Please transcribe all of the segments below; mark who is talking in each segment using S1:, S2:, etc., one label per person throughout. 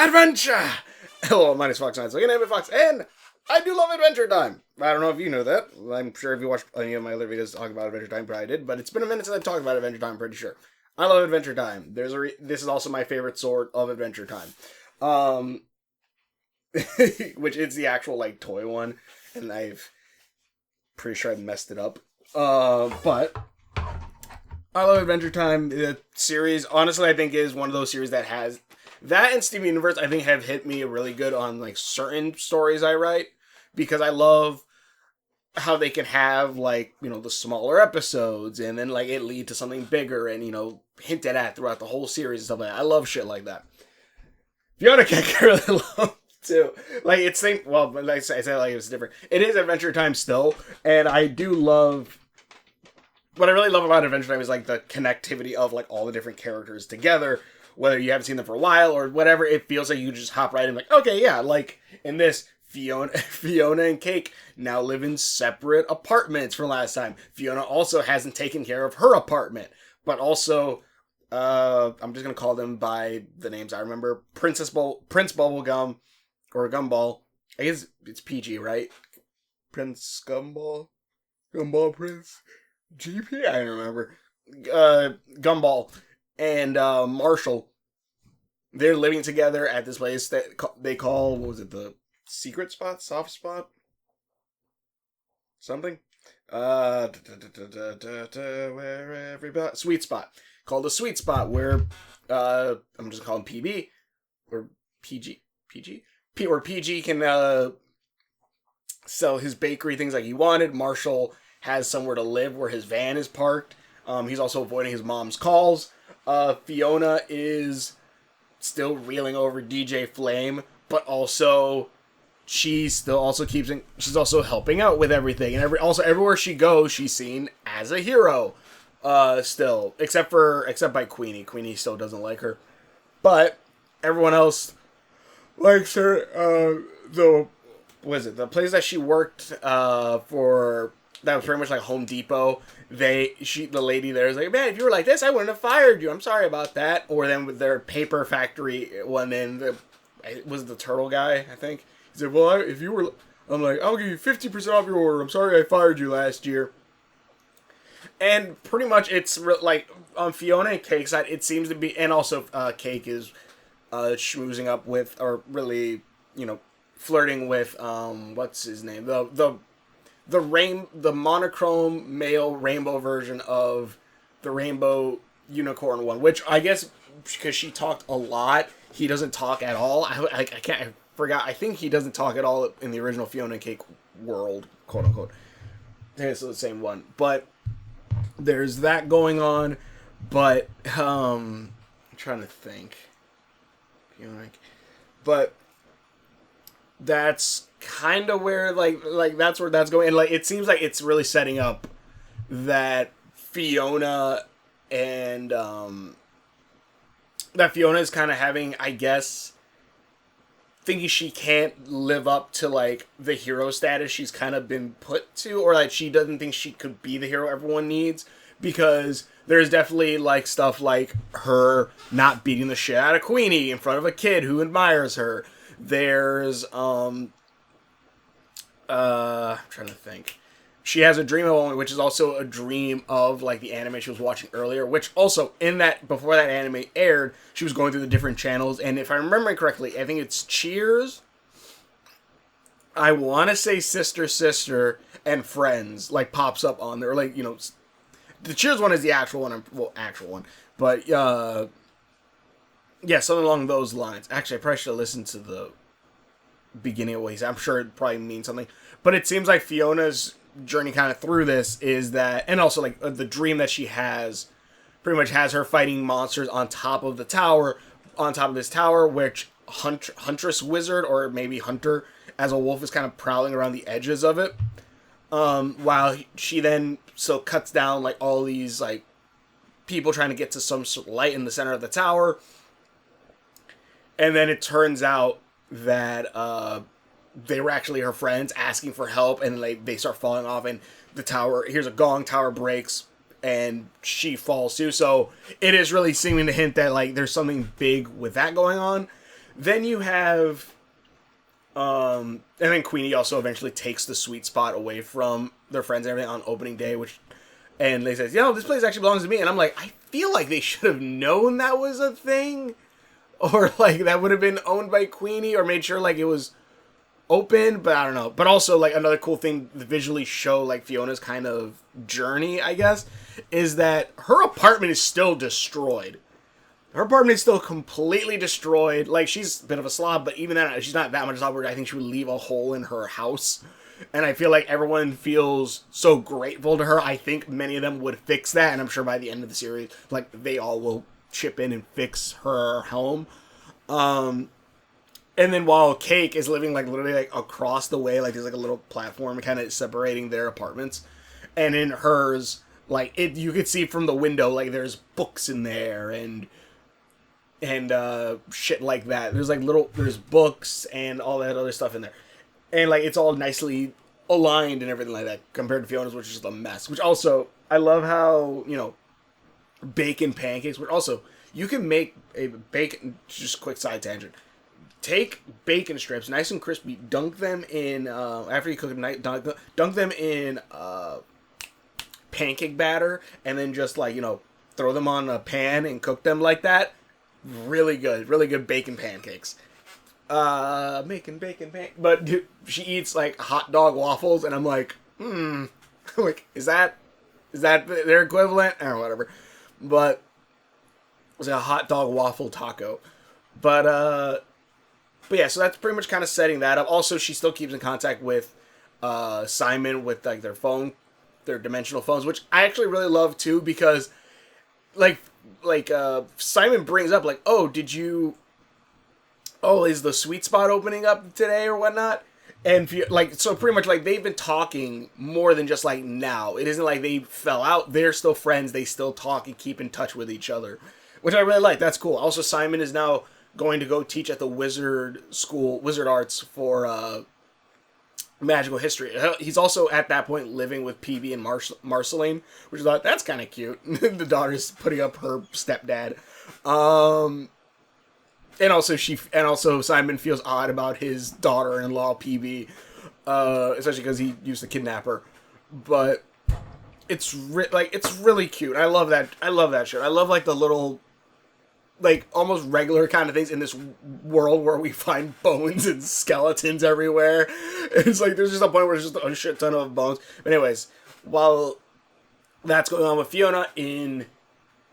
S1: Adventure! Hello, my name is Fox Knight, so you name it Fox, and I do love Adventure Time. I don't know if you know that. I'm sure if you watched any of my other videos talking about Adventure Time, probably did, but it's been a minute since I've talked about Adventure Time, I'm pretty sure. I love Adventure Time. This is also my favorite sort of Adventure Time. Which is the actual, toy one, and pretty sure I messed it up. But I love Adventure Time. The series, honestly, I think is one of those series that has that and Steven Universe. I think have hit me really good on certain stories I write because I love how they can have the smaller episodes and then it lead to something bigger and hinted at throughout the whole series and stuff like that. I love shit like that. Fionna I really love too. It's same. Well, like I said, it's different. It is Adventure Time still, and I do love. What I really love about Adventure Time is the connectivity of all the different characters together. Whether you haven't seen them for a while or whatever, it feels like you just hop right in. Okay, yeah. In this, Fionna and Cake now live in separate apartments from last time. Fionna also hasn't taken care of her apartment, but also. I'm just gonna call them by the names I remember. Prince Bubblegum, or Gumball. I guess it's PG, right? Prince Gumball? Gumball Prince? GP? I don't remember. Gumball and Marshall. They're living together at this place that they call, what was it, the secret spot? Soft spot? Something? Where everybody... Sweet spot. Called the Sweet Spot, where I'm just calling PB or PG, where PG can sell his bakery things like he wanted. Marshall has somewhere to live where his van is parked. He's also avoiding his mom's calls. Fionna is still reeling over DJ Flame, but also she's also helping out with everything, and everywhere she goes, she's seen as a hero. Still, except by Queenie. Queenie still doesn't like her, but everyone else likes her. The place that she worked for, that was pretty much like Home Depot. The lady there is like, man, if you were like this, I wouldn't have fired you. I'm sorry about that. Or then with their paper factory one, was the turtle guy, I think. He said, well, if you were, I'm like, I'll give you 50% off your order. I'm sorry I fired you last year. And pretty much it's on Fionna and Cake's side, it seems to be, and also Cake is schmoozing up with, or really, flirting with, what's his name? The monochrome male rainbow version of the rainbow unicorn one, which I guess because she talked a lot, he doesn't talk at all. I forgot. I think he doesn't talk at all in the original Fionna and Cake world, quote unquote. I think it's the same one, but there's that going on, but I'm trying to think. But that's kind of where that's where that's going. And it seems like it's really setting up that Fionna and that Fionna is kind of having, I guess, thinking she can't live up to the hero status she's kind of been put to, or she doesn't think she could be the hero everyone needs, because there's definitely stuff like her not beating the shit out of Queenie in front of a kid who admires her. There's I'm trying to think. She has a dream of one, which is also a dream of the anime she was watching earlier, which also in that, before that anime aired, she was going through the different channels, and if I remember correctly, I think it's Cheers, I want to say Sister and Friends pops up on there, the Cheers one is the actual one, but yeah, something along those lines. Actually, I probably should have listened to the beginning of what he said. I'm sure it probably means something, but it seems like Fiona's journey kind of through this is that, and also the dream that she has pretty much has her fighting monsters on top of this tower, which Huntress Wizard, or maybe Hunter as a wolf, is kind of prowling around the edges of it, while she then cuts down all these people trying to get to some sort of light in the center of the tower. And then it turns out that they were actually her friends asking for help, and they start falling off, and the tower, here's a gong, tower breaks, and she falls too. So it is really seeming to hint that there's something big with that going on. Then you have, and then Queenie also eventually takes the sweet spot away from their friends and everything on opening day, and they say, this place actually belongs to me. And I'm like, I feel like they should have known that was a thing, or like that would have been owned by Queenie, or made sure like it was open, but I don't know. But also, like, another cool thing to visually show, like, Fiona's kind of journey, I guess, is that her apartment is still destroyed. Her apartment is still completely destroyed. Like, she's a bit of a slob, but even then, she's not that much of a slob where I think she would leave a hole in her house. And I feel like everyone feels so grateful to her. I think many of them would fix that, and I'm sure by the end of the series, like, they all will chip in and fix her home. And then while Cake is living, like, literally, like, across the way, like, there's, like, a little platform kind of separating their apartments. And in hers, like, you could see from the window, like, there's books in there and shit like that. There's, like, there's books and all that other stuff in there. And, like, it's all nicely aligned and everything like that, compared to Fiona's, which is just a mess. Which also, I love how, bacon pancakes, but also, you can make a bacon, just quick side tangent. Take bacon strips, nice and crispy, dunk them in, after you cook them, dunk them in pancake batter, and then just, like, throw them on a pan and cook them like that. Really good bacon pancakes. Making bacon pancakes. But dude, she eats, like, hot dog waffles, and I'm like, like, is that their equivalent? Or whatever. But it was a hot dog waffle taco. But yeah, so that's pretty much kind of setting that up. Also, she still keeps in contact with Simon with, like, their dimensional phones, which I actually really love too, because like Simon brings up, like, is the sweet spot opening up today or whatnot? And like, so pretty much, like, they've been talking more than just, like, now. It isn't like they fell out. They're still friends. They still talk and keep in touch with each other, which I really like. That's cool. Also, Simon is now going to go teach at the wizard arts for magical history. He's also at that point living with PB and Marceline, which I thought, that's kind of cute. The daughter's putting up her stepdad. And also Simon feels odd about his daughter-in-law PB, especially because he used to kidnap her. But it's really cute. I love that shit. I love, like, the little, like, almost regular kind of things in this world where we find bones and skeletons everywhere. It's like, there's just a point where there's just a shit ton of bones. But anyways, while that's going on with Fiona, in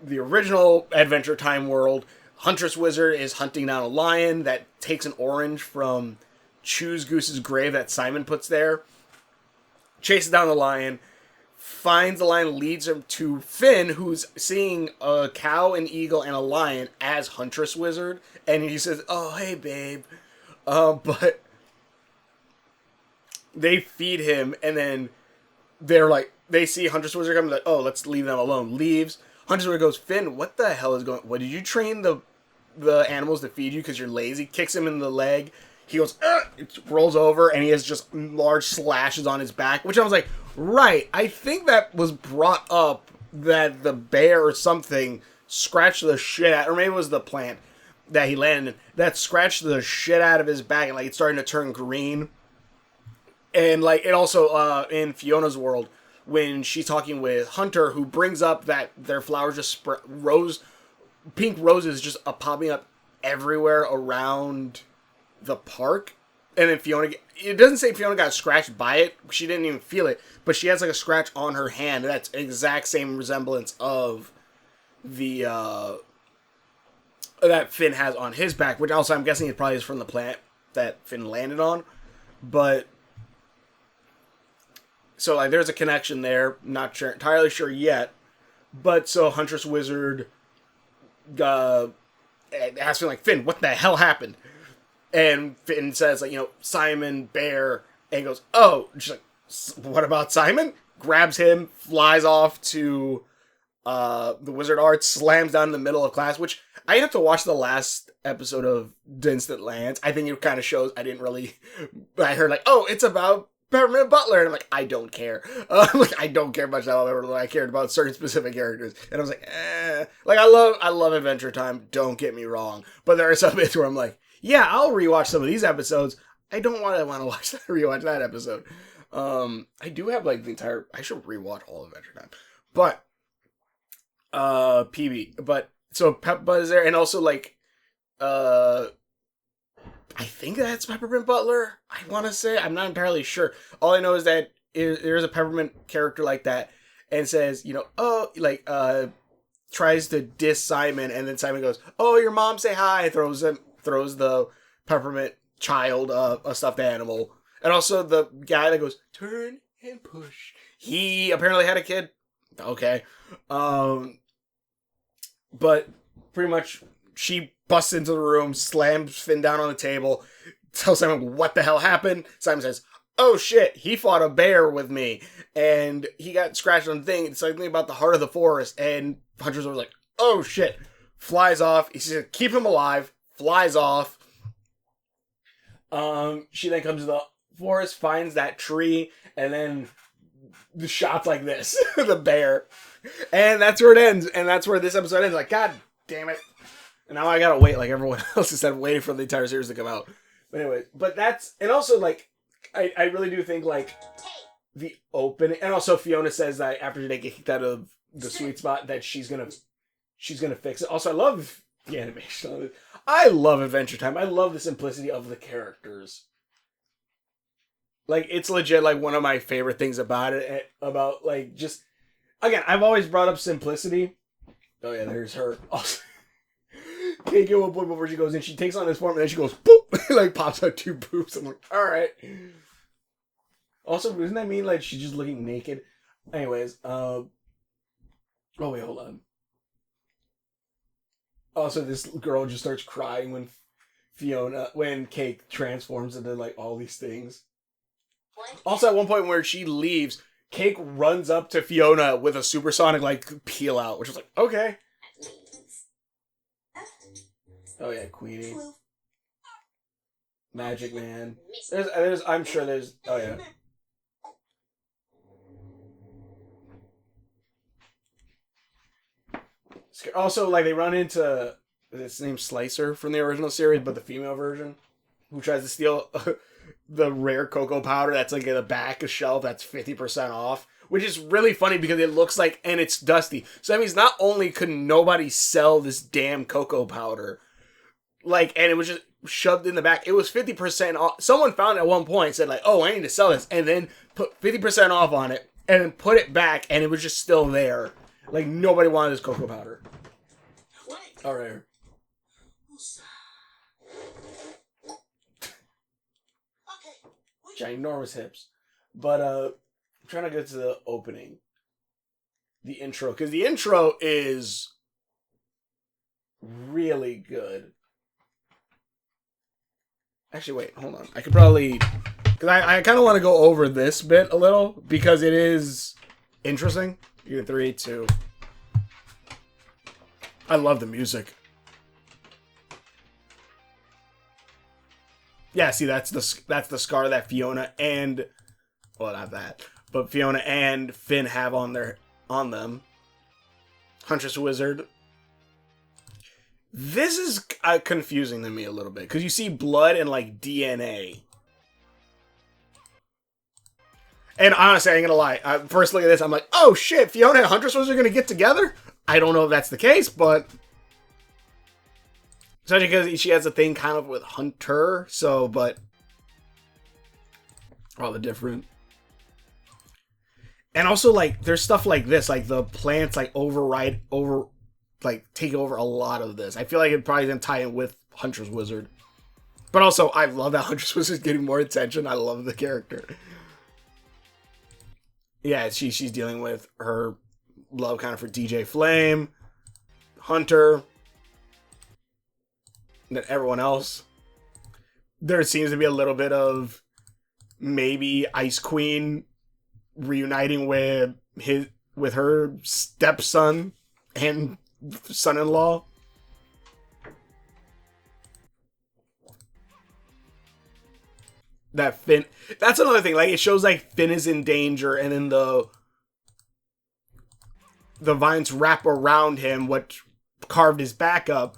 S1: the original Adventure Time world, Huntress Wizard is hunting down a lion that takes an orange from Choose Goose's grave that Simon puts there, chases down the lion, finds the lion, leads him to Finn, who's seeing a cow, an eagle, and a lion as Huntress Wizard, and he says, "Oh, hey, babe." But they feed him, and then they see Huntress Wizard come, like, "Oh, let's leave them alone." Leaves. Huntress Wizard goes, "Finn, what the hell is going? What, did you train the animals to feed you because you're lazy?" Kicks him in the leg. He goes, it rolls over, and he has just large slashes on his back, which I was like, right, I think that was brought up that the bear or something scratched the shit out, or maybe it was the plant that he landed in, that scratched the shit out of his back, and, like, it's starting to turn green. And, like, it also, in Fiona's world, when she's talking with Hunter, who brings up that their flowers just pink roses just popping up everywhere around the park. And then Fiona, it doesn't say Fiona got scratched by it. She didn't even feel it. But she has, like, a scratch on her hand. That's exact same resemblance of the, that Finn has on his back. Which also, I'm guessing it probably is from the plant that Finn landed on. But, so, like, there's a connection there. Not entirely sure yet. But, so, Huntress Wizard asks Finn, like, "Finn, what the hell happened?" And Finn says, like, Simon, bear, and goes, "Oh," she's like, "What about Simon?" Grabs him, flies off to the wizard arts, slams down in the middle of class, which I have to watch the last episode of Distant Lands. I think it kind of shows I heard, like, "Oh, it's about Peppermint Butler," and I'm like, I don't care. I don't care much about Peppermint Butler. I cared about certain specific characters, and I was like, Like, I love Adventure Time. Don't get me wrong, but there are some bits where I'm like, yeah, I'll rewatch some of these episodes. I don't want to watch that, rewatch that episode. I do have like the entire. I should rewatch all of Adventure Time, but PB. But so Pep Bud is there, and also like I think that's Peppermint Butler. I want to say I'm not entirely sure. All I know is that there's a Peppermint character like that, and says, you know, oh, like tries to diss Simon, and then Simon goes, "Oh, your mom, say hi." Throws the Peppermint child a stuffed animal, and also the guy that goes turn and push. He apparently had a kid. Okay, but pretty much she busts into the room, slams Finn down on the table, tells Simon what the hell happened. Simon says, "Oh shit, he fought a bear with me, and he got scratched on the thing. It's something about the heart of the forest." And Huntress was like, "Oh shit," flies off. He says, "Keep him alive." Flies off. She then comes to the forest, finds that tree, and then the shots like this, the bear, and that's where it ends. And that's where this episode ends. Like, God damn it! And now I gotta wait, like everyone else, instead of waiting for the entire series to come out. But anyway, and also like. I really do think, like, the opening... And also, Fiona says that after they get kicked out of the sweet spot, that she's gonna fix it. Also, I love the animation of it. I love Adventure Time. I love the simplicity of the characters. Like, it's legit, like, one of my favorite things about it. About, like, just... Again, I've always brought up simplicity. Oh, yeah, there's her. Also, can't get one point before she goes in. She takes on this form, and then she goes, boop! Like, pops out two boobs. I'm like, alright. Also, doesn't that mean, like, she's just looking naked? Anyways, oh, wait, hold on. Also, this girl just starts crying when Cake transforms into, like, all these things. Also, at one point where she leaves, Cake runs up to Fiona with a supersonic, like, peel out, which was like, okay. Oh, yeah, Queenie. Magic Man. I'm sure there's, oh, yeah. Also, like, they run into this named Slicer from the original series, but the female version, who tries to steal the rare cocoa powder that's, like, in the back of shelf that's 50% off, which is really funny because it looks like, and it's dusty. So that means not only could nobody sell this damn cocoa powder, like, and it was just shoved in the back, it was 50% off. Someone found it at one point and said, like, oh, I need to sell this, and then put 50% off on it, and then put it back, and it was just still there. Like, nobody wanted this cocoa powder. Alright. Ginormous hips. But, I'm trying to get to the opening. The intro. Because the intro is really good. Actually, wait, hold on. I could probably... Because I kind of want to go over this bit a little. Because it is interesting. You get 3, 2. I love the music. Yeah, see, that's the scar that Fiona and... Well, not that. But Fiona and Finn have on them. Huntress Wizard. This is confusing to me a little bit. Because you see blood and, like, DNA. And honestly, I ain't gonna lie. First look at this, I'm like, oh shit, Fiona and Huntress Wizard are gonna get together? I don't know if that's the case, but... Especially because she has a thing kind of with Hunter, so, but... All the different... And also, like, there's stuff like this, like, the plants, like, take over a lot of this. I feel like it probably didn't tie in with Huntress Wizard. But also, I love that Huntress Wizard's getting more attention. I love the character. Yeah, she's dealing with her love kind of for DJ Flame, Hunter, and then everyone else. There seems to be a little bit of maybe Ice Queen reuniting with her stepson and son-in-law. That Finn... That's another thing. Like, it shows, like, Finn is in danger, and then the vines wrap around him, what carved his back up.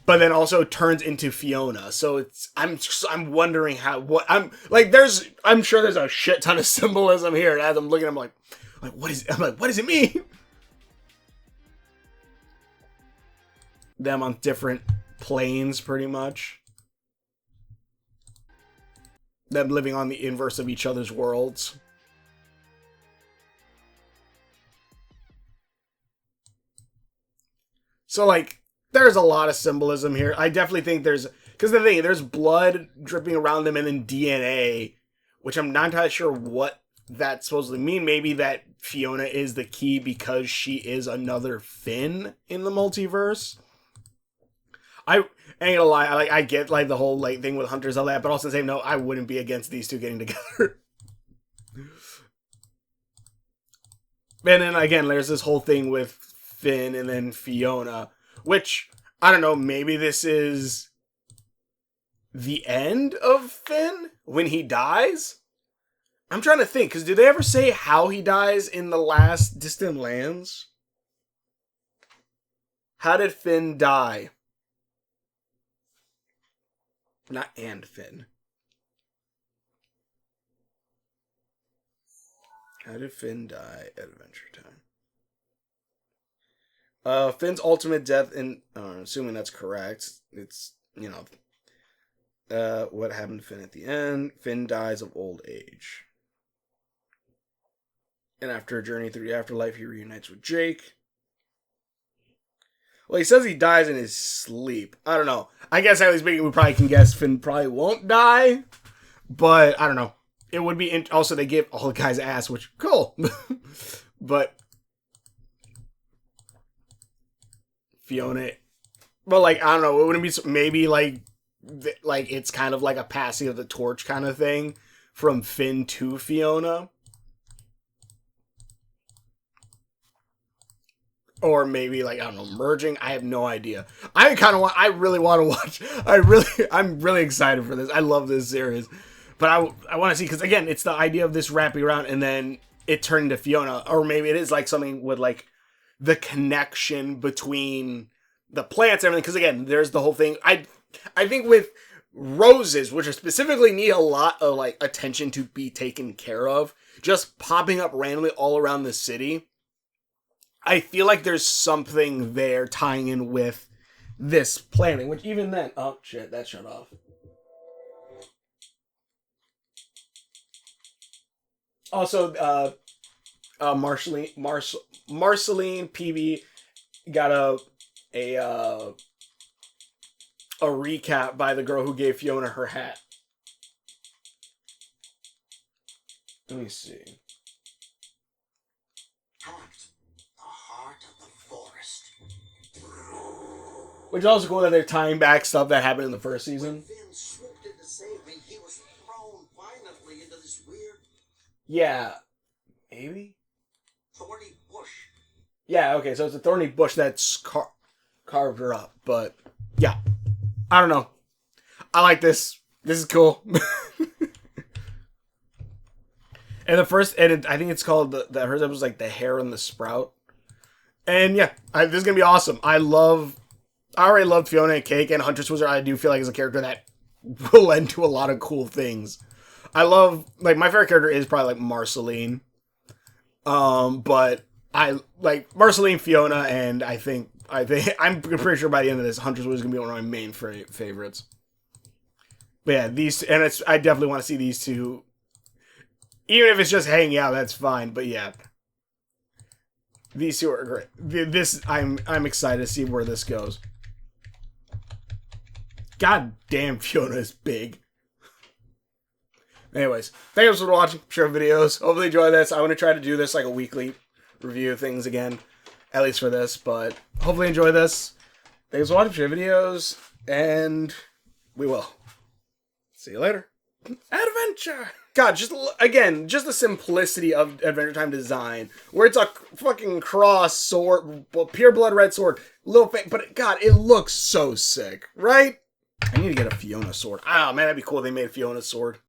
S1: but then also turns into Fionna. So I'm wondering I'm sure there's a shit ton of symbolism here. And as I'm looking, I'm like, what does it mean? Them on different planes, pretty much. Them living on the inverse of each other's worlds. So, like, there's a lot of symbolism here. I definitely think there's blood dripping around them and then DNA, which I'm not entirely sure what that's supposed to mean. Maybe that Fionna is the key because she is another Finn in the multiverse. I ain't gonna lie, I get like the whole like thing with hunters and all that, but also the same note, I wouldn't be against these two getting together. And then again, there's this whole thing with Finn and then Fionna, which I don't know, maybe this is the end of Finn when he dies? I'm trying to think, because did they ever say how he dies in the last Distant Lands? How did Finn die? Not and Finn. How did Finn die at Adventure Time? Finn's ultimate death in... assuming that's correct. It's, what happened to Finn at the end? Finn dies of old age. And after a journey through the afterlife, he reunites with Jake. Well, he says he dies in his sleep. I don't know. I guess, at least we probably can guess Finn probably won't die. But, I don't know. It would be... also, they give all the guys ass, which... Cool. But... Fionna... Well, like, I don't know. It wouldn't be... Maybe, like it's kind of like a passing of the torch kind of thing. From Finn to Fionna. Or maybe, like, I don't know, merging. I have no idea. I really want to watch. I'm really excited for this. I love this series. But I want to see, because, again, it's the idea of this wrapping around and then it turning to Fionna. Or maybe it is, like, something with, like, the connection between the plants and everything. Because, again, there's the whole thing. I think with roses, which specifically need a lot of, like, attention to be taken care of, just popping up randomly all around the city, I feel like there's something there tying in with this planning, which even then... Oh, shit, that shut off. Also, Marceline PB got a recap by the girl who gave Fionna her hat. Let me see. Which is also cool that they're tying back stuff that happened in the first season. When Finn swooped in to save me, he was thrown violently into this weird... Yeah. Maybe? Thorny bush. Yeah, okay, so it's a thorny bush that's carved her up. But, yeah. I don't know. I like this. This is cool. And I think it's called, hers was like The Hare and the Sprout. And yeah, this is going to be awesome. I already loved Fionna and Cake, and Huntress Wizard I do feel like is a character that will lend to a lot of cool things. I love, like, my favorite character is probably, like, Marceline. But I like Marceline, Fionna, and I think I'm pretty sure by the end of this, Huntress Wizard is going to be one of my main favorites. But yeah, I definitely want to see these two. Even if it's just hanging out, that's fine. But yeah. These two are great. I'm excited to see where this goes. God damn, Fionna is big. Anyways, thanks for watching. Share videos. Hopefully enjoy this. I want to try to do this like a weekly review of things again. At least for this. But hopefully enjoy this. Thanks for watching. Share videos. And we will. See you later. Adventure! God, just the simplicity of Adventure Time design, where it's a fucking cross sword, pure blood red sword, but God, it looks so sick, right? I need to get a Fionna sword. Oh man, that'd be cool if they made a Fionna sword.